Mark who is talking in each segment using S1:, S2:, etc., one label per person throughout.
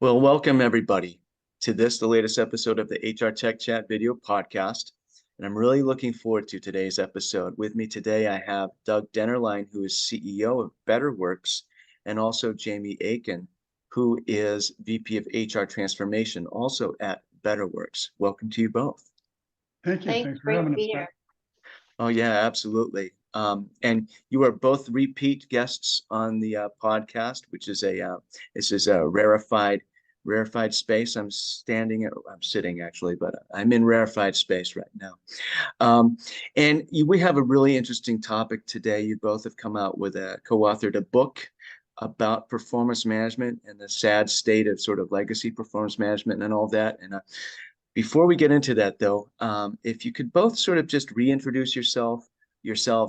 S1: Well, welcome everybody to the latest episode of the HR Tech Chat video podcast. And I'm really looking forward to today's episode. With me today, I have Doug Dennerline, who is CEO of Betterworks, and also Jamie Aitken, who is VP of HR Transformation, also at Betterworks. Welcome to you both.
S2: Thank you.
S3: Thanks,
S2: Thanks for
S3: great to
S2: having
S3: be
S2: us,
S3: here.
S2: Doug.
S1: Oh, yeah, absolutely. And you are both repeat guests on the podcast, which is this is a rarefied space. I'm sitting actually, but I'm in rarefied space right now. We have a really interesting topic today. You both have come out with co-authored a book about performance management and the sad state of sort of legacy performance management and all that. And before we get into that, though, if you could both sort of just reintroduce yourselves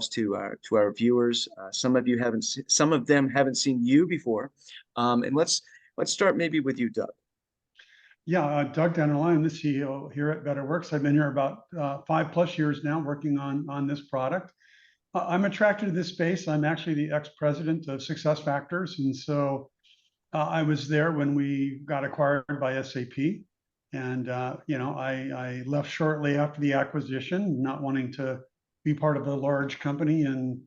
S1: to our viewers. Some of them haven't seen you before, and let's start maybe with you, Doug.
S2: Yeah, Doug Dennerline, I'm the CEO here at Betterworks. I've been here about 5+ years now working on this product. I'm attracted to this space. I'm actually the ex-president of Success Factors. And so I was there when we got acquired by SAP. And, I left shortly after the acquisition, not wanting to be part of a large company and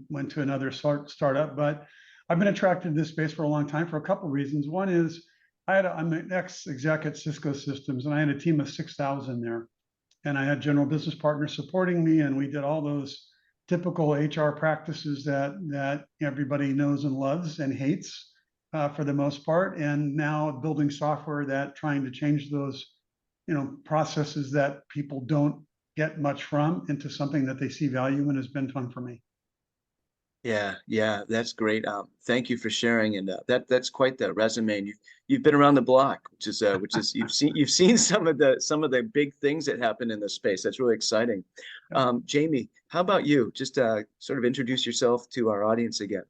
S2: went to another startup. But I've been attracted to this space for a long time for a couple of reasons. One is I'm an ex-exec at Cisco Systems, and I had a team of 6,000 there. And I had general business partners supporting me, and we did all those typical HR practices that everybody knows and loves and hates for the most part. And now building software that trying to change those, processes that people don't get much from into something that they see value in has been fun for me.
S1: Yeah, that's great. Thank you for sharing, and that's quite the resume. And you've been around the block, which is you've seen some of the big things that happen in this space. That's really exciting. Jamie, how about you? Just sort of introduce yourself to our audience again.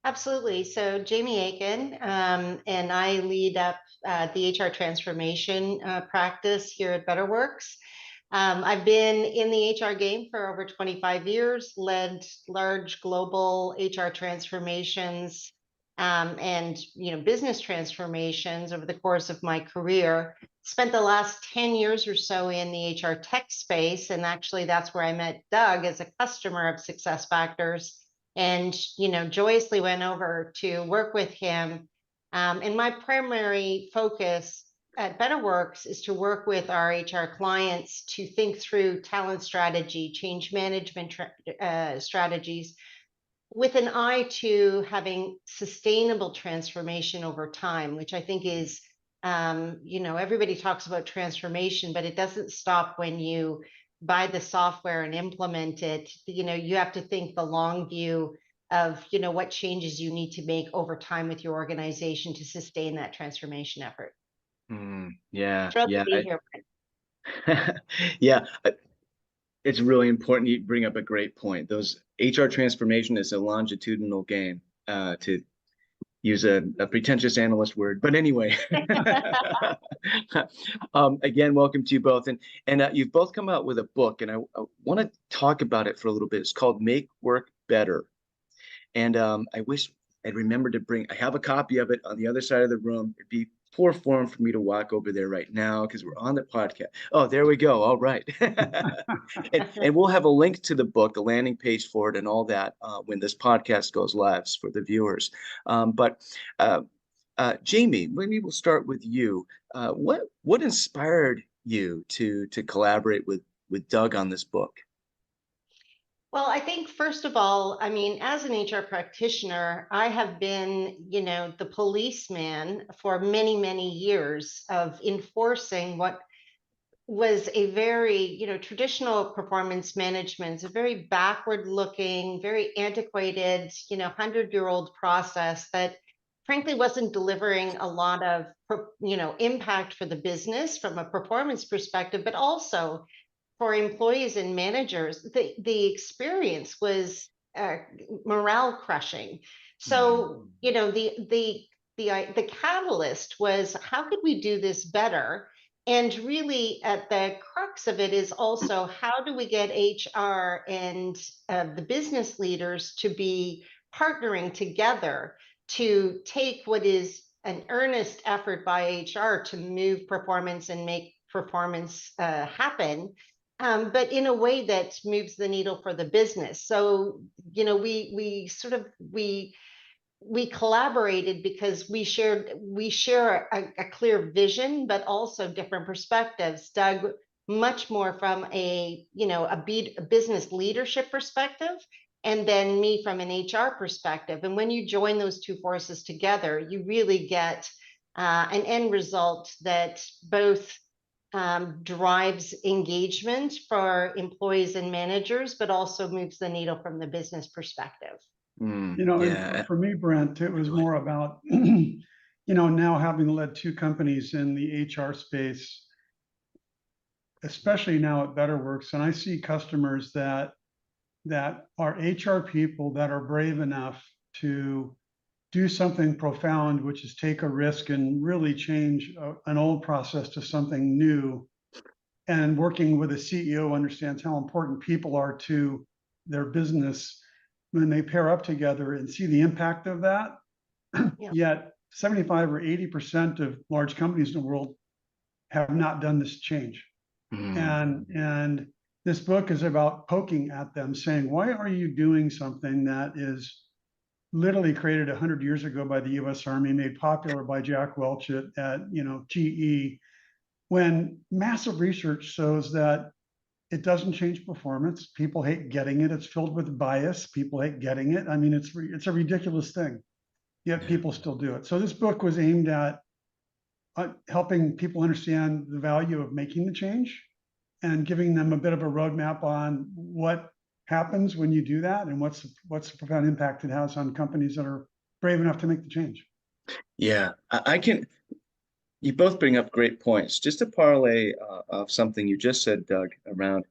S3: Absolutely. So Jamie Aitken, and I lead up the HR transformation practice here at Betterworks. I've been in the HR game for over 25 years, led large global HR transformations and business transformations over the course of my career. Spent the last 10 years or so in the HR tech space, and actually that's where I met Doug as a customer of Success Factors, and joyously went over to work with him. And my primary focus at Betterworks is to work with our HR clients to think through talent strategy, change management strategies, with an eye to having sustainable transformation over time, which I think is, everybody talks about transformation, but it doesn't stop when you buy the software and implement it. You have to think the long view of, what changes you need to make over time with your organization to sustain that transformation effort.
S1: Yeah,
S3: Thrilled to
S1: yeah,
S3: be here.
S1: yeah. It's really important. You bring up a great point. Those HR transformation is a longitudinal game, to use a pretentious analyst word. But anyway, again, welcome to you both. And you've both come out with a book, and I want to talk about it for a little bit. It's called Make Work Better. And I wish I'd remembered to I have a copy of it on the other side of the room. It'd be poor form for me to walk over there right now because we're on the podcast. Oh, there we go. All right. and we'll have a link to the book, a landing page for it and all that when this podcast goes live for the viewers. But Jamie, maybe we'll start with you. What inspired you to collaborate with Doug on this book?
S3: Well, I think first of all, I mean, as an HR practitioner, I have been, the policeman for many, many years of enforcing what was a very, traditional performance management. It's a very backward looking, very antiquated, 100-year-old process that frankly wasn't delivering a lot of, impact for the business from a performance perspective, but also for employees and managers. The experience was morale crushing. So, the catalyst was, how could we do this better? And really, at the crux of it is also, how do we get HR and the business leaders to be partnering together to take what is an earnest effort by HR to move performance and make performance happen, but in a way that moves the needle for the business. So, you know, we collaborated because we share a clear vision, but also different perspectives. Doug, much more from a business leadership perspective, and then me from an HR perspective. And when you join those two forces together, you really get an end result that both drives engagement for employees and managers, but also moves the needle from the business perspective.
S2: You know, and for me, Brent, it was more about, you know, now having led two companies in the HR space, especially now at Betterworks, and I see customers that are HR people that are brave enough to do something profound, which is take a risk and really change an old process to something new. And working with a CEO understands how important people are to their business when they pair up together and see the impact of that. Yeah. Yet 75 or 80% of large companies in the world have not done this change. And this book is about poking at them, saying, why are you doing something that is literally created 100 years ago by the US Army, made popular by Jack Welch at GE, when massive research shows that it doesn't change performance. People hate getting it. It's filled with bias. People hate getting it. I mean, it's a ridiculous thing, yet people still do it. So this book was aimed at helping people understand the value of making the change and giving them a bit of a roadmap on what happens when you do that and what's the profound impact it has on companies that are brave enough to make the change.
S1: Yeah, you both bring up great points. Just to parlay of something you just said, Doug, around,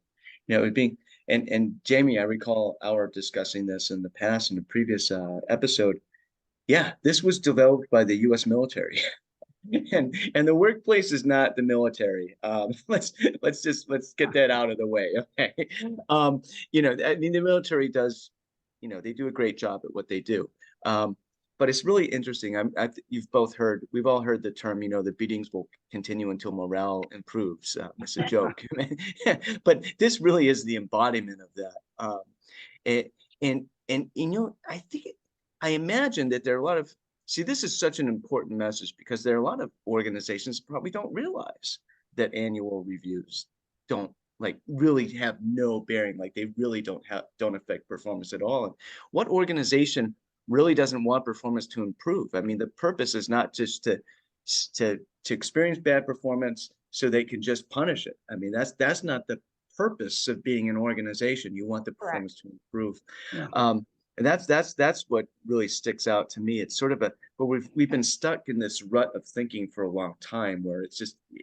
S1: you know, it being, and Jamie, I recall our discussing this in the past in the previous episode. Yeah, this was developed by the U.S. military. And the workplace is not the military. Let's get that out of the way. Okay. You know, I mean, the military does, you know, they do a great job at what they do. But it's really interesting. We've all heard the term, you know, the beatings will continue until morale improves. It's a joke. But this really is the embodiment of that. And you know, I imagine that there are a lot of, see, this is such an important message because there are a lot of organizations probably don't realize that annual reviews don't really have no bearing, like they really don't affect performance at all. And what organization really doesn't want performance to improve? I mean, the purpose is not just to experience bad performance so they can just punish it. I mean, that's not the purpose of being an organization. You want the performance to improve. Yeah. And that's what really sticks out to me. It's sort of but we've been stuck in this rut of thinking for a long time, where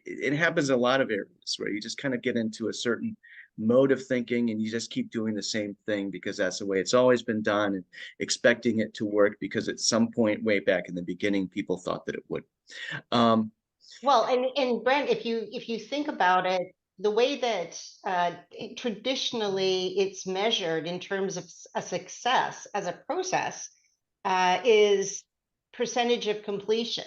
S1: it happens in a lot of areas where you just kind of get into a certain mode of thinking and you just keep doing the same thing because that's the way it's always been done, and expecting it to work because at some point way back in the beginning people thought that it would.
S3: Well, and Brent, if you think about it, the way that traditionally it's measured in terms of a success as a process is percentage of completion,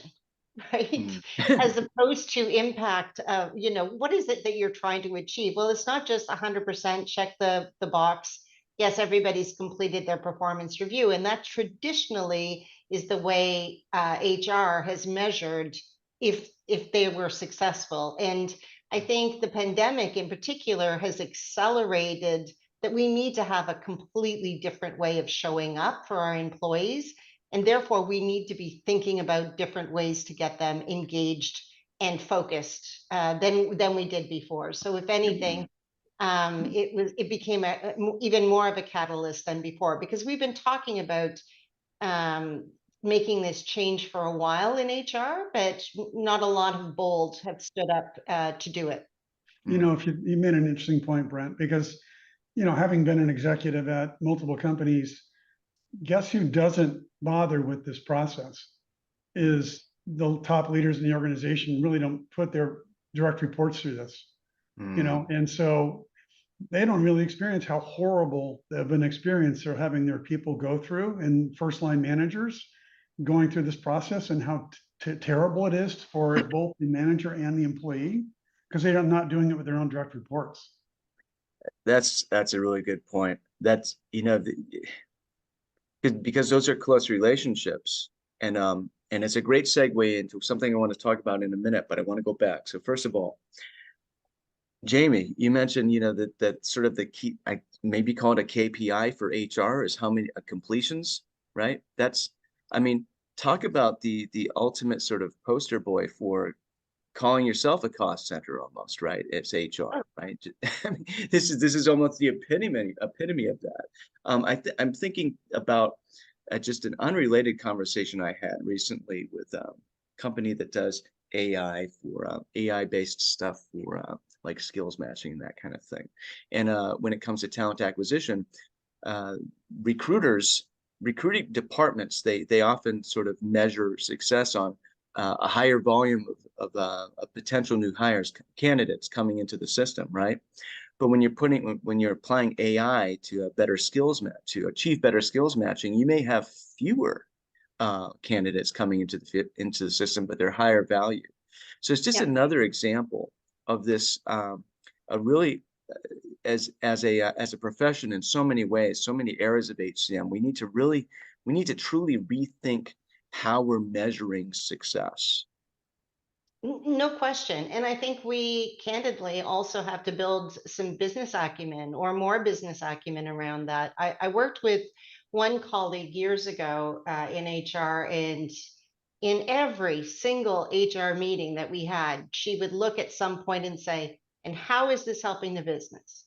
S3: right? As opposed to impact of, you know, what is it that you're trying to achieve? Well, it's not just 100% check the box. Yes, everybody's completed their performance review. And that traditionally is the way HR has measured if they were successful. And I think the pandemic in particular has accelerated that we need to have a completely different way of showing up for our employees. And therefore, we need to be thinking about different ways to get them engaged and focused than we did before. So if anything, it became even more of a catalyst than before, because we've been talking about making this change for a while in HR, but not a lot of bold have stood up to do it.
S2: You know, if you made an interesting point, Brent, because, you know, having been an executive at multiple companies, guess who doesn't bother with this process is the top leaders in the organization. Really don't put their direct reports through this, you know, and so they don't really experience how horrible of an experience they're having their people go through, and first line managers going through this process, and how terrible it is for both the manager and the employee, because they're not doing it with their own direct reports.
S1: That's a really good point. That's, because those are close relationships. And it's a great segue into something I want to talk about in a minute, but I want to go back. So first of all, Jamie, you mentioned, that sort of the key, I maybe call it a KPI for HR, is how many completions, right? I mean, talk about the ultimate sort of poster boy for calling yourself a cost center almost, right? It's HR, right? I mean, this is almost the epitome of that. I'm thinking about just an unrelated conversation I had recently with a company that does AI for AI-based stuff for like skills matching and that kind of thing. And when it comes to talent acquisition, uh, recruiting departments, they often sort of measure success on a higher volume of potential new hires, candidates coming into the system, right? But when you're applying AI to a better skills match, to achieve better skills matching, you may have fewer candidates coming into the system, but they're higher value. So it's just
S3: Yep.
S1: another example of this, a really as a profession in so many ways, so many areas of HCM, we need to truly rethink how we're measuring success.
S3: No question. And I think we candidly also have to build some business acumen or more business acumen around that. I worked with one colleague years ago in HR, and in every single HR meeting that we had, she would look at some point and say, and how is this helping the business?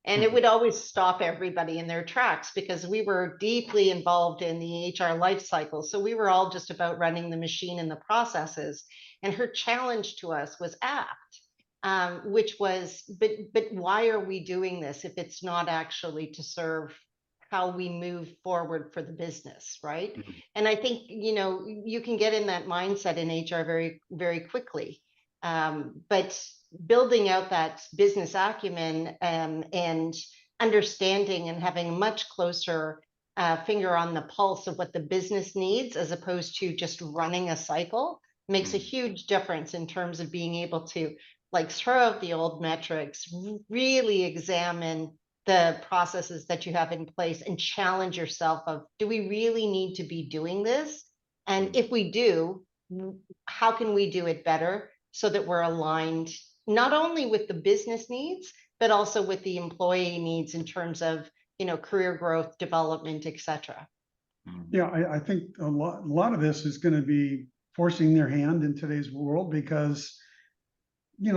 S3: And it would always stop everybody in their tracks because we were deeply involved in the HR life cycle. So we were all just about running the machine and the processes. And her challenge to us was apt, which was, but why are we doing this if it's not actually to serve how we move forward for the business, right?
S1: Mhm.
S3: And I think, you can get in that mindset in HR very, very quickly. But building out that business acumen and understanding and having a much closer finger on the pulse of what the business needs as opposed to just running a cycle makes a huge difference in terms of being able to like throw out the old metrics, really examine the processes that you have in place and challenge yourself of, do we really need to be doing this? And if we do, how can we do it better so that we're aligned not only with the business needs, but also with the employee needs in terms of, career growth, development, et cetera.
S2: Yeah, I think a lot of this is going to be forcing their hand in today's world because,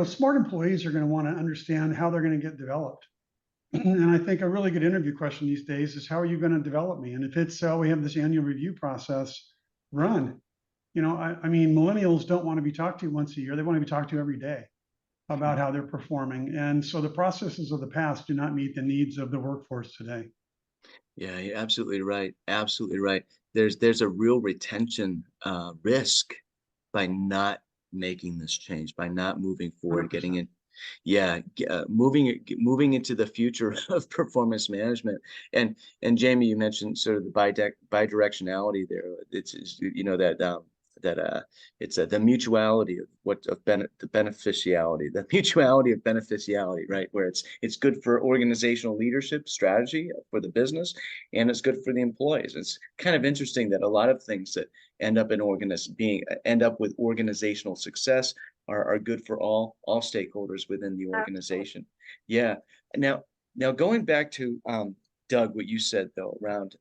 S2: smart employees are going to want to understand how they're going to get developed. And I think a really good interview question these days is, how are you going to develop me? And if it's, we have this annual review process, run. I mean, millennials don't want to be talked to once a year. They want to be talked to every day about how they're performing. And so the processes of the past do not meet the needs of the workforce today.
S1: Yeah, you're absolutely right. Absolutely right. There's a real retention risk by not making this change, by not moving forward, getting
S2: 100%.
S1: in, yeah, moving into the future of performance management. And Jamie, you mentioned sort of the bidirectionality there. It's that it's the mutuality of the beneficiality, the mutuality of beneficiality, right? Where it's good for organizational leadership strategy for the business, and it's good for the employees. It's kind of interesting that a lot of things that end up with organizational success are good for all stakeholders within the organization. Yeah. Now going back to Doug, what you said though around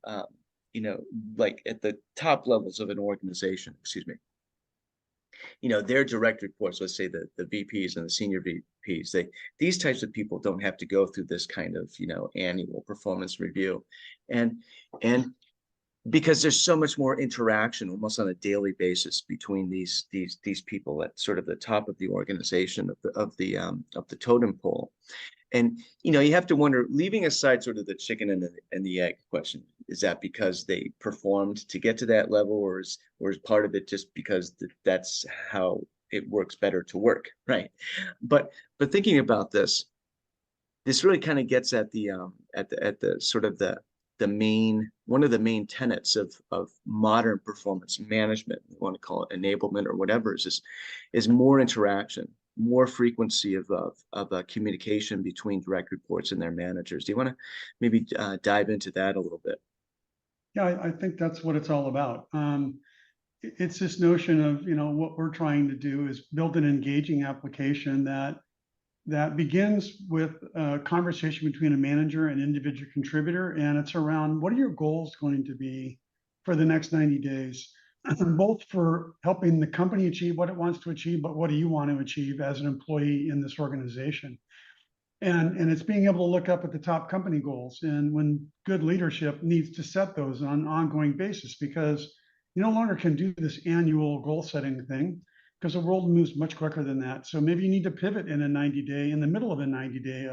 S1: like at the top levels of an organization, excuse me, their direct reports, let's say the VPs and the senior VPs, these types of people don't have to go through this kind of, annual performance review. And because there's so much more interaction almost on a daily basis between these people at sort of the top of the organization of the totem pole. And you have to wonder, leaving aside sort of the chicken and the egg question, is that because they performed to get to that level, or is part of it just because that's how it works better to work, right? But thinking about this really kind of gets at the sort of the one of the main tenets of modern performance management, you want to call it enablement or whatever, is more interaction, more frequency of communication between direct reports and their managers. Do you want to maybe dive into that a little bit?
S2: Yeah, I think that's what it's all about. It's this notion of, what we're trying to do is build an engaging application that begins with a conversation between a manager and individual contributor. And it's around, what are your goals going to be for the next 90 days, both for helping the company achieve what it wants to achieve, but what do you want to achieve as an employee in this organization? And it's being able to look up at the top company goals, and when good leadership needs to set those on an ongoing basis, because you no longer can do this annual goal setting thing, because the world moves much quicker than that. So maybe you need to pivot in the middle of a 90-day,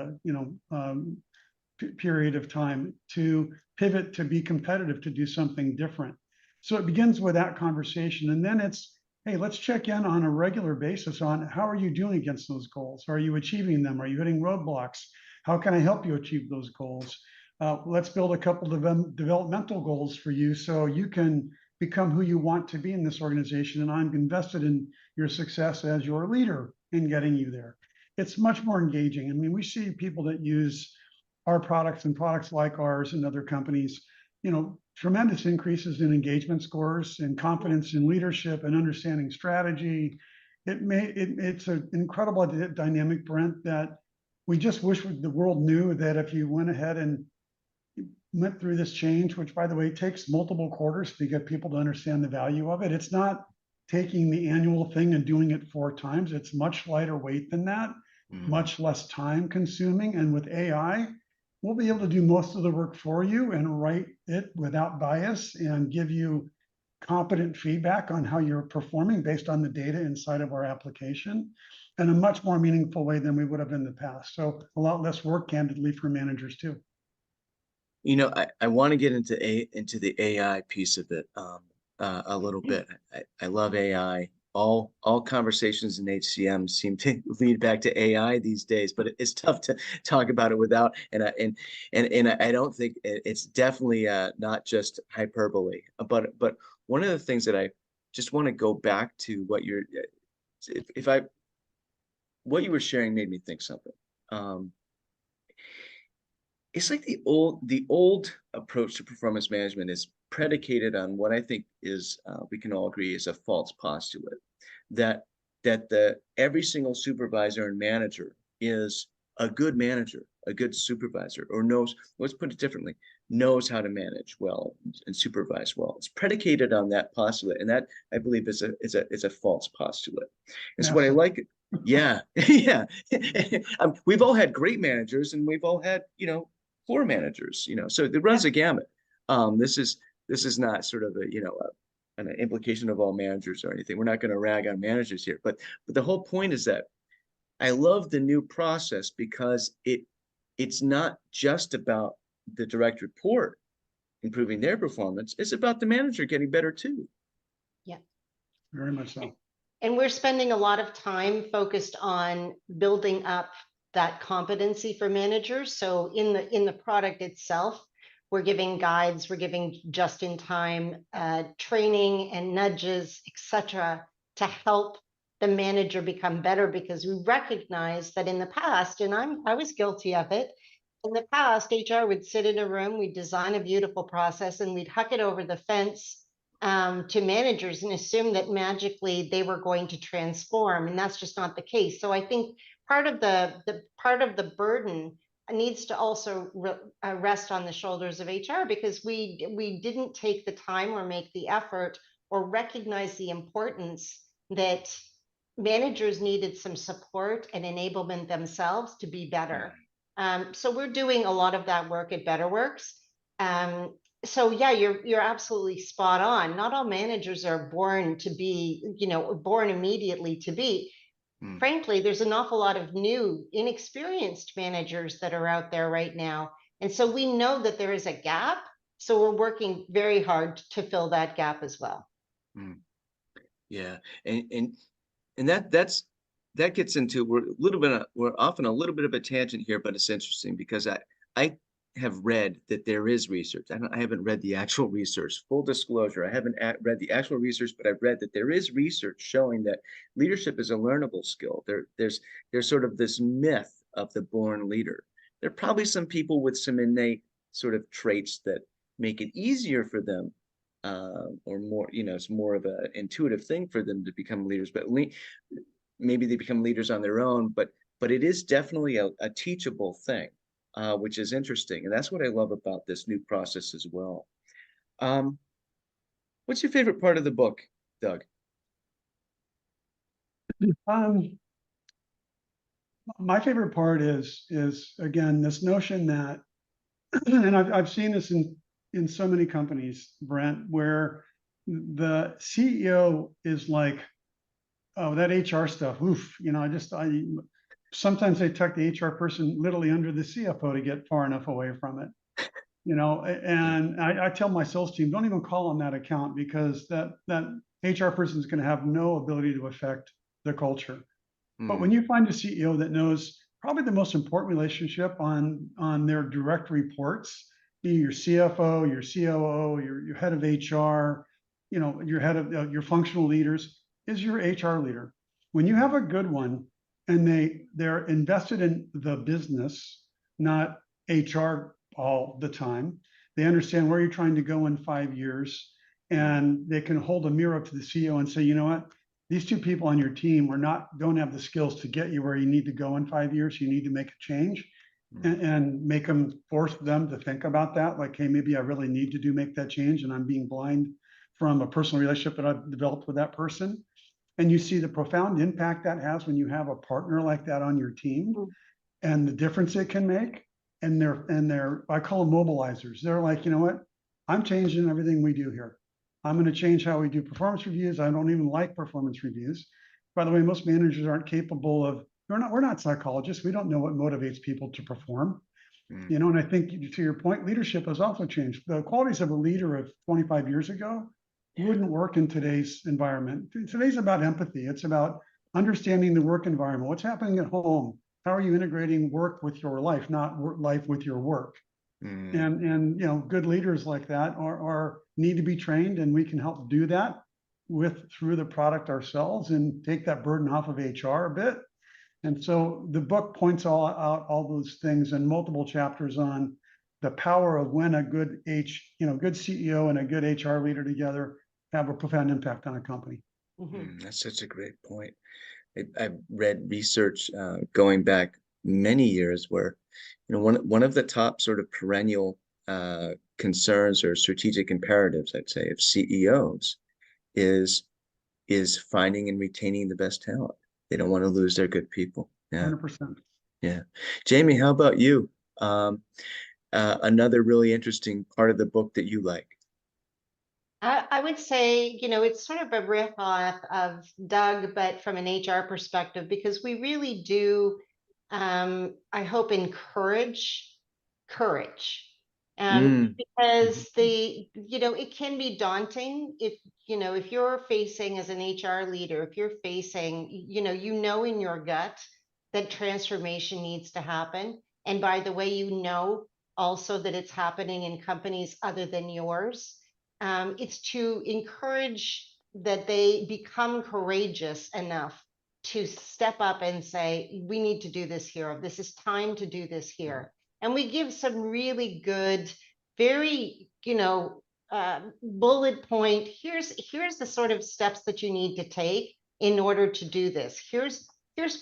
S2: period of time, to pivot, to be competitive, to do something different. So it begins with that conversation, and then it's, hey, let's check in on a regular basis on how are you doing against those goals? Are you achieving them? Are you hitting roadblocks? How can I help you achieve those goals? Let's build a couple of developmental goals for you so you can become who you want to be in this organization. And I'm invested in your success as your leader in getting you there. It's much more engaging. I mean, we see people that use our products and products like ours and other companies, tremendous increases in engagement scores and confidence in leadership and understanding strategy. It's an incredible dynamic, Brent, that we just wish the world knew that if you went ahead and went through this change, which, by the way, takes multiple quarters to get people to understand the value of it. It's not taking the annual thing and doing it 4 times. It's much lighter weight than that, much less time consuming. And with AI, we'll be able to do most of the work for you and write it without bias and give you competent feedback on how you're performing based on the data inside of our application in a much more meaningful way than we would have in the past. So a lot less work, candidly, for managers too.
S1: I want to get into the AI piece of it a little bit. I love AI. All conversations in HCM seem to lead back to AI these days, but it's tough to talk about it without. And I don't think it's definitely not just hyperbole. But one of the things that I just want to go back to what what you were sharing made me think something. It's like the old approach to performance management is predicated on what I think is we can all agree is a false postulate, that every single supervisor and manager is a good manager, a good supervisor, or knows, let's put it differently, knows how to manage well and supervise well. It's predicated on that postulate, and that, I believe, is a false postulate. And so what I like, yeah, yeah, we've all had great managers, and we've all had poor managers, so it runs a gamut. This is not sort of an implication of all managers or anything. We're not going to rag on managers here, but the whole point is that I love the new process because it's not just about the direct report improving their performance. It's about the manager getting better too.
S3: Yeah,
S2: very much so.
S3: And we're spending a lot of time focused on building up that competency for managers. So in the product itself, we're giving guides, we're giving just-in-time training and nudges, etc., to help the manager become better, because we recognize that in the past, and I was guilty of it, in the past, HR would sit in a room, we'd design a beautiful process, and we'd huck it over the fence to managers and assume that magically they were going to transform, and that's just not the case. So I think part of the burden needs to also rest on the shoulders of HR, because we didn't take the time or make the effort or recognize the importance that managers needed some support and enablement themselves to be better. So we're doing a lot of that work at Betterworks. So yeah, you're absolutely spot on. Not all managers are born to be, born immediately to be. Frankly, there's an awful lot of new, inexperienced managers that are out there right now. And so we know that there is a gap. So we're working very hard to fill that gap as well.
S1: Yeah. And that gets into, we're often a little bit of a tangent here, but it's interesting because have read that there is research. I haven't read the actual research. Full disclosure, I haven't read the actual research, but I've read that there is research showing that leadership is a learnable skill. There's sort of this myth of the born leader. There are probably some people with some innate sort of traits that make it easier for them, or more, it's more of an intuitive thing for them to become leaders. But maybe they become leaders on their own. But it is definitely a teachable thing. Which is interesting. And that's what I love about this new process as well. What's your favorite part of the book, Doug?
S2: My favorite part is again, this notion that, and I've seen this in so many companies, Brent, where the CEO is like, oh, that HR stuff, oof, sometimes they tuck the HR person literally under the CFO to get far enough away from it. And I tell my sales team, don't even call on that account, because that HR person is going to have no ability to affect the culture. But when you find a CEO that knows probably the most important relationship on their direct reports, your CFO, your COO, your head of HR, your head of your functional leaders, is your HR leader. When you have a good one, and they're invested in the business, not HR all the time. They understand where you're trying to go in 5 years, and they can hold a mirror up to the CEO and say, you know what, these two people on your team don't have the skills to get you where you need to go in 5 years. You need to make a change, and force them to think about that. Like, hey, maybe I really need to make that change, and I'm being blind from a personal relationship that I've developed with that person. And you see the profound impact that has when you have a partner like that on your team, and the difference it can make. And they're I call them mobilizers. They're like, you know what? I'm changing everything we do here. I'm going to change how we do performance reviews. I don't even like performance reviews. By the way, most managers aren't capable of, we're not psychologists. We don't know what motivates people to perform. And I think, to your point, leadership has also changed. The qualities of a leader of 25 years ago wouldn't work in today's environment. Today's about empathy. It's about understanding the work environment. What's happening at home? How are you integrating work with your life, not life with your work? And good leaders like that need to be trained, and we can help do that through the product ourselves, and take that burden off of HR a bit. And so the book points out all those things in multiple chapters on the power of when a good CEO and a good HR leader together have a profound impact on a company.
S1: That's such a great point. I've read research going back many years where, one of the top sort of perennial concerns or strategic imperatives, I'd say, of CEOs is finding and retaining the best talent. They don't want to lose their good people. Yeah.
S2: 100%.
S1: Yeah. Jamie, how about you? Another really interesting part of the book that you like?
S3: I would say, it's sort of a riff off of Doug, but from an HR perspective, because we really do, I hope, encourage courage. Because it can be daunting if you're facing, as an HR leader, if you're facing, in your gut that transformation needs to happen. And by the way, also that it's happening in companies other than yours. It's to encourage that they become courageous enough to step up and say, we need to do this here. This is time to do this here. And we give some really good, very, bullet point. Here's the sort of steps that you need to take in order to do this. Here's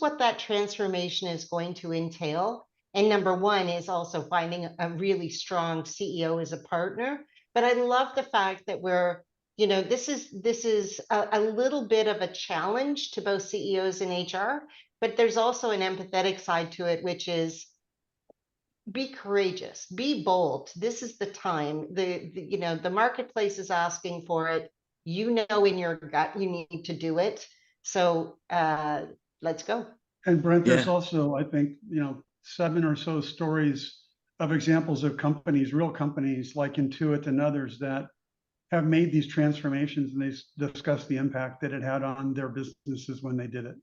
S3: what that transformation is going to entail. And number one is also finding a really strong CEO as a partner. But I love the fact that this is a little bit of a challenge to both CEOs and HR, but there's also an empathetic side to it, which is be courageous, be bold. This is the time. The marketplace is asking for it. In your gut, you need to do it. So let's go.
S2: And Brent, there's also, I think, 7 or so stories of examples of companies, real companies like Intuit and others, that have made these transformations, and they discuss the impact that it had on their businesses when they did it.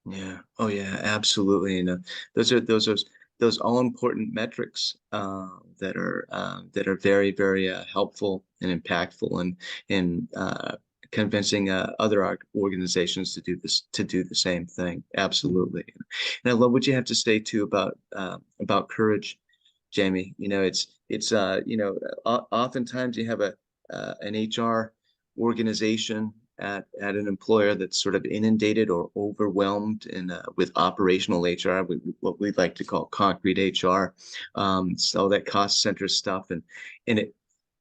S1: Yeah. Oh yeah, absolutely. And those are those all important metrics that are very, very helpful and impactful, and convincing other organizations to do the same thing. Absolutely. And I love what you have to say too about courage, Jamie. You know, it's oftentimes you have an HR organization at an employer that's sort of inundated or overwhelmed with operational HR, what we like to call concrete HR, so that cost center stuff, and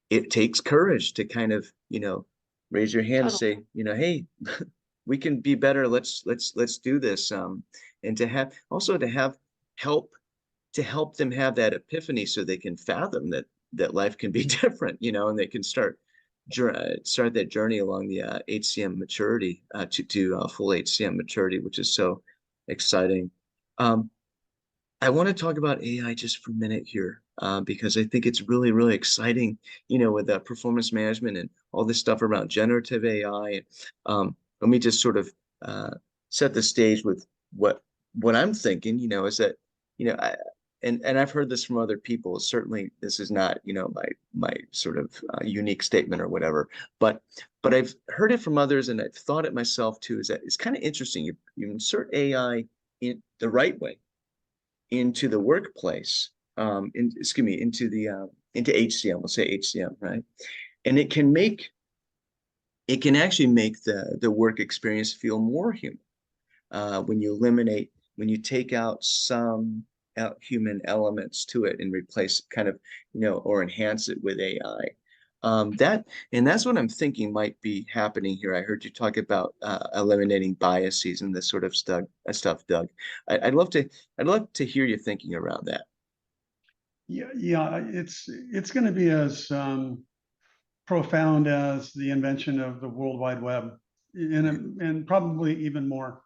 S1: it takes courage to kind of raise your hand and say, hey, we can be better. Let's do this, and to have help them have that epiphany so they can fathom that life can be different, and they can start that journey along the HCM maturity to full HCM maturity, which is so exciting. I want to talk about AI just for a minute here, because I think it's really, really exciting, with performance management and all this stuff around generative AI. Let me just sort of set the stage with what I'm thinking, is that, and I've heard this from other people. Certainly, this is not, my sort of unique statement or whatever, but I've heard it from others, and I've thought it myself too. Is that it's kind of interesting. You insert AI in the right way into the workplace, into HCM. We'll say HCM, right? And it can actually make the work experience feel more human when you take out some human elements to it and replace kind of, or enhance it with AI. That's what I'm thinking might be happening here. I heard you talk about eliminating biases and this sort of stuff, Doug. I'd love to hear you thinking around that.
S2: Yeah, it's going to be as profound as the invention of the World Wide Web, and probably even more,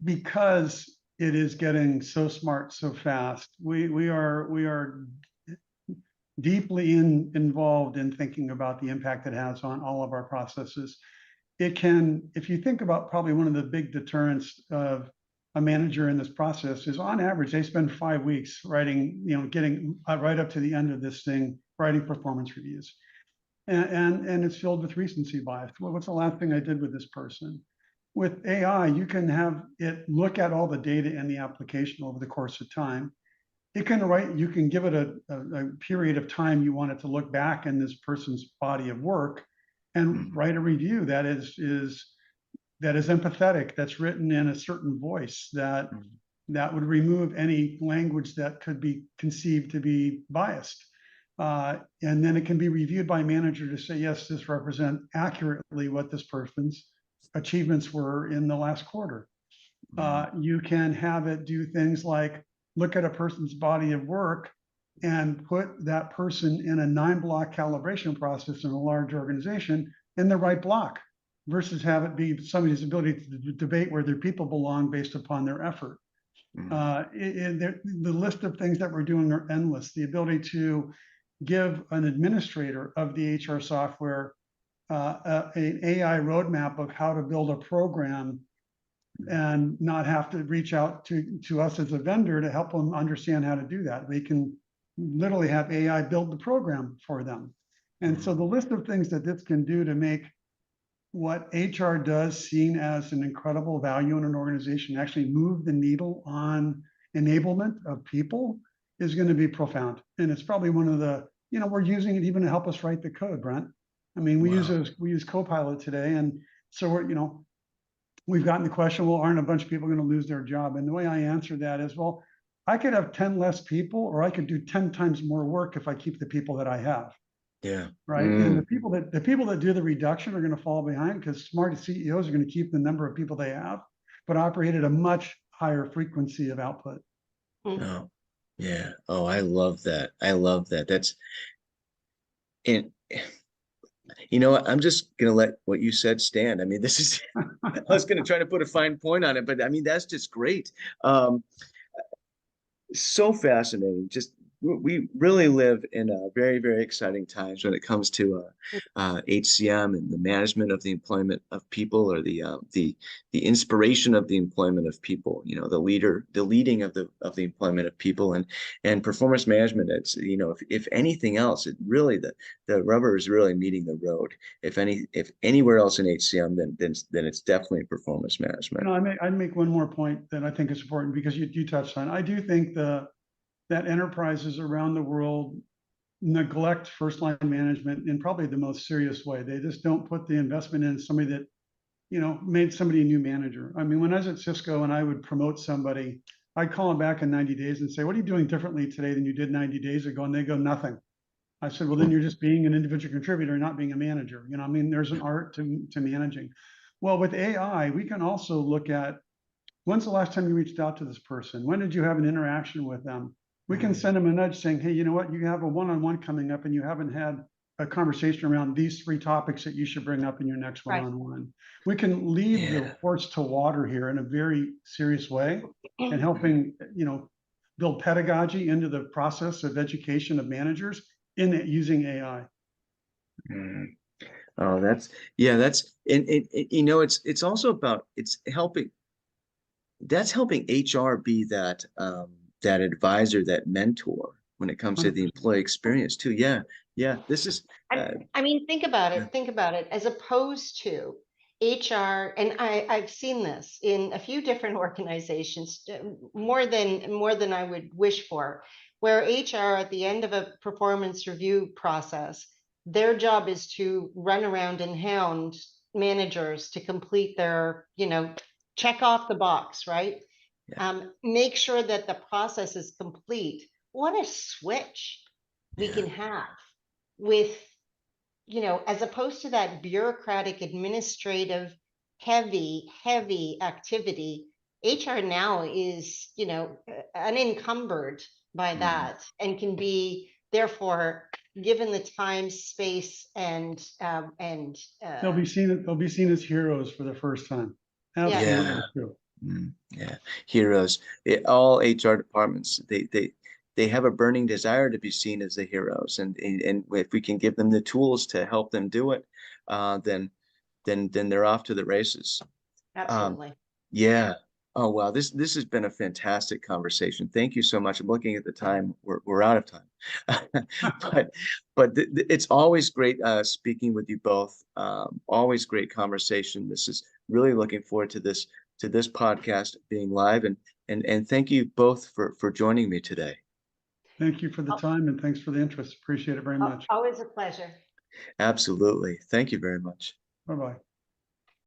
S2: because it is getting so smart so fast. We are deeply involved in thinking about the impact it has on all of our processes. It can, if you think about, probably one of the big deterrents of a manager in this process is, on average, they spend 5 weeks writing, getting right up to the end of this thing, writing performance reviews. And it's filled with recency bias. Well, what's the last thing I did with this person? With AI, you can have it look at all the data in the application over the course of time. It can you can give it a period of time you want it to look back in this person's body of work and write a review that is empathetic, that's written in a certain voice, that would remove any language that could be conceived to be biased. And then it can be reviewed by a manager to say, yes, this represents accurately what this person's achievements were in the last quarter. You can have it do things like look at a person's body of work and put that person in a 9-block calibration process in a large organization in the right block, versus have it be somebody's ability to debate where their people belong based upon their effort. The list of things that we're doing are endless. The ability to give an administrator of the HR software an AI roadmap of how to build a program, and not have to reach out to us as a vendor to help them understand how to do that. They can literally have AI build the program for them. And so the list of things that this can do to make what HR does seen as an incredible value in an organization actually move the needle on enablement of people is going to be profound. And it's probably one of the, we're using it even to help us write the code, Brent. I mean, we use Copilot today. And so we've gotten the question, well, aren't a bunch of people going to lose their job? And the way I answer that is, well, I could have 10 less people, or I could do 10 times more work if I keep the people that I have.
S1: Yeah.
S2: Right. And the people that do the reduction are going to fall behind, because smart CEOs are going to keep the number of people they have, but operate at a much higher frequency of output.
S1: Oh, yeah. Oh, I love that. I love that. That's, and what? I'm just going to let what you said stand. I mean, this is, I was going to try to put a fine point on it, but I mean, that's just great. So fascinating. Just we really live in a very, very exciting times when it comes to HCM and the management of the employment of people, or the inspiration of the employment of people. You know, the leading of the employment of people, and performance management. It's, you know, if anything else, it really, the rubber is really meeting the road. If anywhere else in HCM, then it's definitely performance management.
S2: No, I'd make one more point that I think is important, because you touched on. I do think that enterprises around the world neglect first line management in probably the most serious way. They just don't put the investment in somebody that, you know, made somebody a new manager. I mean, when I was at Cisco and I would promote somebody, I'd call them back in 90 days and say, what are you doing differently today than you did 90 days ago? And they go, nothing. I said, well, then you're just being an individual contributor, not being a manager. You know, I mean, there's an art to managing. Well, with AI, we can also look at, when's the last time you reached out to this person? When did you have an interaction with them? We can send them a nudge saying, hey, you know what, you have a one-on-one coming up and you haven't had a conversation around these 3 topics that you should bring up in your next
S3: Right.
S2: one-on-one. We can lead the horse to water here in a very serious way, and helping, you know, build pedagogy into the process of education of managers in it using AI.
S1: Oh, that's and you know, it's also about, it's helping. That's helping HR be that that advisor, that mentor when it comes to the
S2: 100%.
S1: employee experience too. Yeah, yeah. This is
S3: I mean, think about
S1: yeah.
S3: it. Think about it. As opposed to HR, and I've seen this in a few different organizations, more than I would wish for, where HR at the end of a performance review process, their job is to run around and hound managers to complete their, you know, check off the box, right?
S1: Yeah.
S3: Make sure that the process is complete. What a switch we
S1: Yeah.
S3: can have with, you know, as opposed to that bureaucratic, administrative, heavy activity. HR now is, you know, unencumbered by that, and can be therefore given the time, space, and
S2: They'll be seen as heroes for the first time.
S3: yeah.
S2: Absolutely
S1: Yeah.
S2: true.
S1: Yeah. Heroes. All HR departments, they have a burning desire to be seen as the heroes, and if we can give them the tools to help them do it, then they're off to the races. Um,
S3: Absolutely.
S1: yeah. Oh wow, this has been a fantastic conversation. Thank you so much. I'm looking at the time. We're out of time, but it's always great speaking with you both. Always great conversation. This is really looking forward to this podcast being live, and thank you both for joining me today.
S2: Thank you for the time, and thanks for the interest. Appreciate it very much.
S3: Always a pleasure.
S1: Absolutely. Thank you very much.
S2: Bye-bye.